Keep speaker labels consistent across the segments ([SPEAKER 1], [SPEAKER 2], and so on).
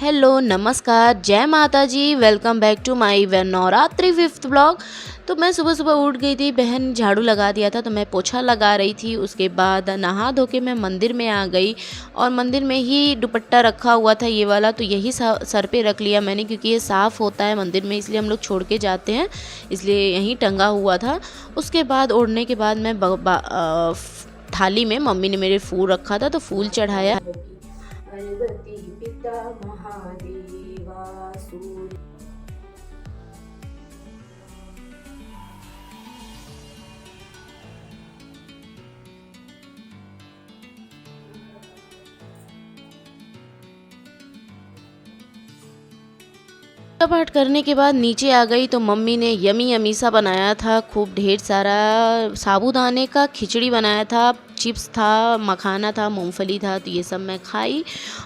[SPEAKER 1] Hello नमस्कार जय माता जी। Welcome back to my Navratri 5th blog. तो मैं सुबह सुबह उठ गई थी, बहन झाड़ू लगा दिया था तो मैं पोछा लगा रही थी। उसके बाद नहा धो के मैं मंदिर में आ गई और मंदिर में ही दुपट्टा रखा हुआ था ये वाला, तो यही सर पे रख लिया मैंने क्योंकि ये साफ़ होता है मंदिर में, इसलिए हम लोग छोड़ के जाते हैं, इसलिए यहीं टंगा हुआ था। उसके बाद ओढ़ने के बाद मैं थाली में मम्मी ने मेरे फूल रखा था तो फूल चढ़ाया।
[SPEAKER 2] गणपति पिता महादेवा सूर्य।
[SPEAKER 1] पूजा पाठ करने के बाद नीचे आ गई तो मम्मी ने यमी यमी सा बनाया था, खूब ढेर सारा साबूदाने का खिचड़ी बनाया था, चिप्स था, मखाना था, मूंगफली था, तो ये सब मैं खाई।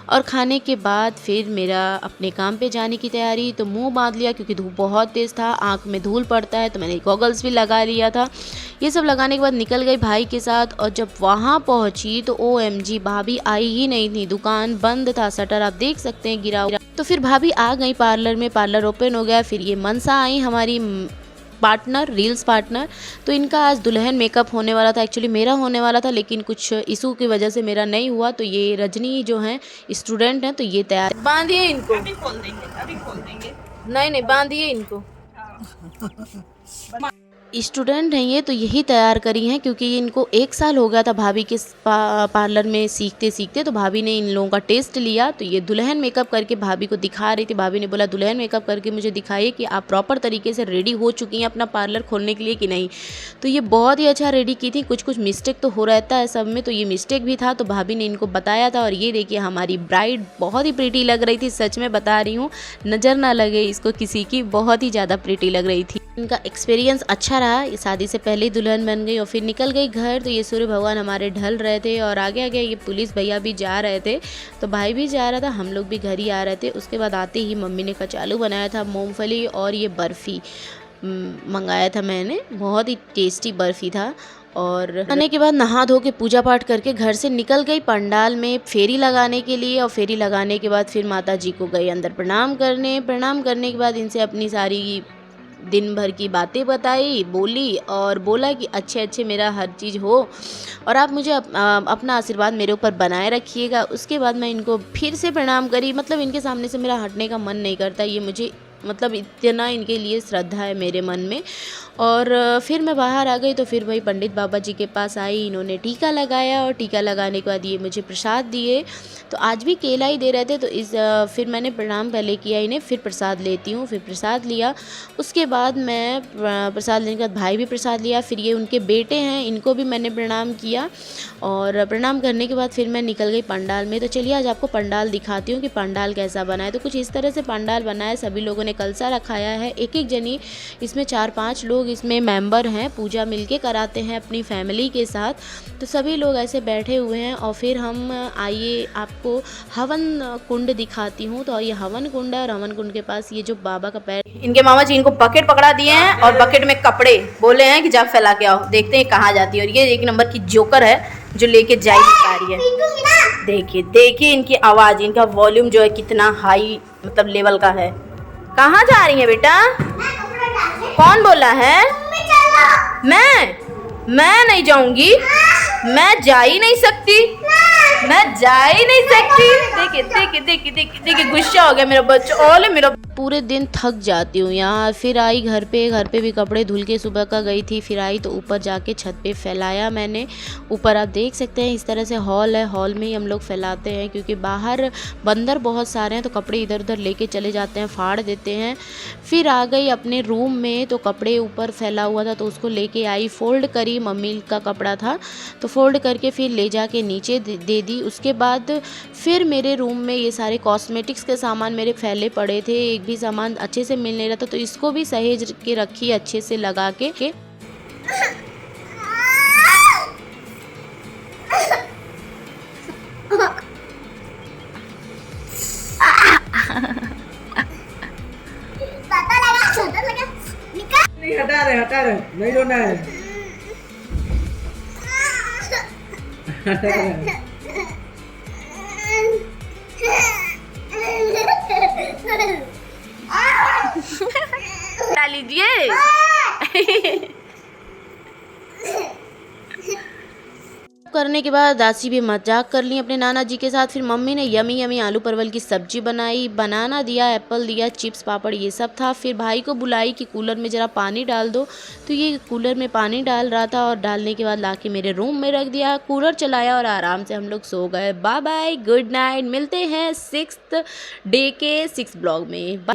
[SPEAKER 1] और खाने के बाद फिर मेरा अपने काम पे जाने की तैयारी, तो मुंह बांध लिया क्योंकि धूप बहुत तेज़ था, आँख में धूल पड़ता है, तो मैंने गॉगल्स भी लगा लिया था। ये सब लगाने के बाद निकल गई भाई के साथ। और जब वहाँ पहुँची तो OMG भाभी आई ही नहीं थी, दुकान बंद था, शटर आप देख सकते हैं गिरा हुआ। तो फिर भाभी आ गई पार्लर में, पार्लर ओपन हो गया। फिर ये मनसा आई हमारी पार्टनर, रील्स पार्टनर। तो इनका आज दुल्हन मेकअप होने वाला था, एक्चुअली मेरा होने वाला था लेकिन कुछ इशू की वजह से मेरा नहीं हुआ। तो ये रजनी जो हैं स्टूडेंट हैं, तो ये तैयार, बांधिए इनको,
[SPEAKER 3] अभी खोल देंगे, अभी खोल देंगे।
[SPEAKER 1] नहीं बांधिए इनको। स्टूडेंट हैं ये, तो यही तैयार करी हैं क्योंकि इनको 1 साल हो गया था भाभी के पार्लर में सीखते सीखते। तो भाभी ने इन लोगों का टेस्ट लिया, तो ये दुल्हन मेकअप करके भाभी को दिखा रही थी। भाभी ने बोला दुल्हन मेकअप करके मुझे दिखाइए कि आप प्रॉपर तरीके से रेडी हो चुकी हैं अपना पार्लर खोलने के लिए कि नहीं। तो ये बहुत ही अच्छा रेडी की थी, कुछ कुछ मिस्टेक तो हो रहता है सब में, तो ये मिस्टेक भी था, तो भाभी ने इनको बताया था। और ये देखिए हमारी ब्राइड बहुत ही प्रीटी लग रही थी, सच में बता रही हूँ, नज़र ना लगे इसको किसी की, बहुत ही ज़्यादा प्रीटी लग रही थी। इनका एक्सपीरियंस अच्छा रहा, ये शादी से पहले ही दुल्हन बन गई और फिर निकल गई घर। तो ये सूर्य भगवान हमारे ढल रहे थे और आगे आगे ये पुलिस भैया भी जा रहे थे, तो भाई भी जा रहा था, हम लोग भी घर ही आ रहे थे। उसके बाद आते ही मम्मी ने कचालू बनाया था, मूंगफली और ये बर्फ़ी मंगाया था मैंने, बहुत ही टेस्टी बर्फ़ी था। और आने के बाद नहा धो के पूजा पाठ करके घर से निकल गई पंडाल में फेरी लगाने के लिए। और फेरी लगाने के बाद फिर माता जी को गई अंदर प्रणाम करने के बाद इनसे अपनी सारी दिन भर की बातें बताई, बोली और बोला कि अच्छे अच्छे मेरा हर चीज़ हो और आप मुझे अपना आशीर्वाद मेरे ऊपर बनाए रखिएगा। उसके बाद मैं इनको फिर से प्रणाम करी, मतलब इनके सामने से मेरा हटने का मन नहीं करता, ये मुझे मतलब इतना इनके लिए श्रद्धा है मेरे मन में। और फिर मैं बाहर आ गई तो फिर वही पंडित बाबा जी के पास आई, इन्होंने टीका लगाया और टीका लगाने के बाद ये मुझे प्रसाद दिए। तो आज भी केला ही दे रहे थे, तो फिर मैंने प्रणाम पहले किया इन्हें, फिर प्रसाद लेती हूँ, फिर प्रसाद लिया। उसके बाद मैं प्रसाद लेने के बाद भाई भी प्रसाद लिया, फिर ये उनके बेटे हैं, इनको भी मैंने प्रणाम किया। और प्रणाम करने के बाद फिर मैं निकल गई पंडाल में। तो चलिए आज आपको पंडाल दिखाती हूँ कि पंडाल कैसा बना है। तो कुछ इस तरह से पंडाल बना है, सभी लोगों ने कलसा रखाया है, एक एक जनी, इसमें 4-5 लोग इसमें मेंबर हैं, पूजा मिलके कराते हैं अपनी फैमिली के साथ। तो सभी लोग ऐसे बैठे हुए हैं। और फिर हम आइए आपको हवन कुंड दिखाती हूँ। तो ये हवन कुंड है और हवन कुंड के पास ये जो बाबा का पैर, इनके मामा जी इनको बकेट पकड़ा दिए हैं और बकेट में कपड़े बोले हैं कि जा फैला के आओ, देखते हैं कहाँ जाती है। और ये 1 नंबर की जोकर है जो लेके जा ही पा रही है। देखिए देखिए इनकी आवाज़, इनका वॉल्यूम जो है कितना हाई मतलब लेवल का है। कहाँ जा रही है बेटा? कौन बोला है? मैं नहीं जाऊंगी, मैं जा ही नहीं सकती, मैं जा ही नहीं सकती। देखिए देखिए देखिए देखिए देखिए गुस्सा हो गया मेरा बच्चा। ओले मेरा पूरे दिन थक जाती हूँ यहाँ। फिर आई घर पे भी कपड़े धुल के सुबह का गई थी। फिर आई तो ऊपर जाके छत पे फैलाया मैंने। ऊपर आप देख सकते हैं इस तरह से हॉल है, हॉल में ही हम लोग फैलाते हैं क्योंकि बाहर बंदर बहुत सारे हैं, तो कपड़े इधर उधर लेके चले जाते हैं, फाड़ देते हैं। फिर आ गई अपने रूम में, तो कपड़े ऊपर फैला हुआ था तो उसको लेके आई, फोल्ड करी, मम्मी का कपड़ा था तो फोल्ड करके फिर ले जाके नीचे दे दी। उसके बाद फिर मेरे रूम में ये सारे कॉस्मेटिक्स के सामान मेरे फैले पड़े थे, एक भी सामान अच्छे से मिल नहीं रहा था, तो इसको भी सहेज के रखी अच्छे से लगा के।
[SPEAKER 3] हटा रहे नहीं रोना है। हटा रहे।
[SPEAKER 1] डाल लीजिए। करने के बाद दासी भी मजाक कर ली अपने नाना जी के साथ। फिर मम्मी ने यमी यमी आलू परवल की सब्जी बनाई, बनाना दिया, एप्पल दिया, चिप्स पापड़ ये सब था। फिर भाई को बुलाई कि कूलर में ज़रा पानी डाल दो, तो ये कूलर में पानी डाल रहा था और डालने के बाद लाके मेरे रूम में रख दिया, कूलर चलाया और आराम से हम लोग सो गए। बाय बाय, गुड नाइट, मिलते हैं 6th डे के 6 ब्लॉग में।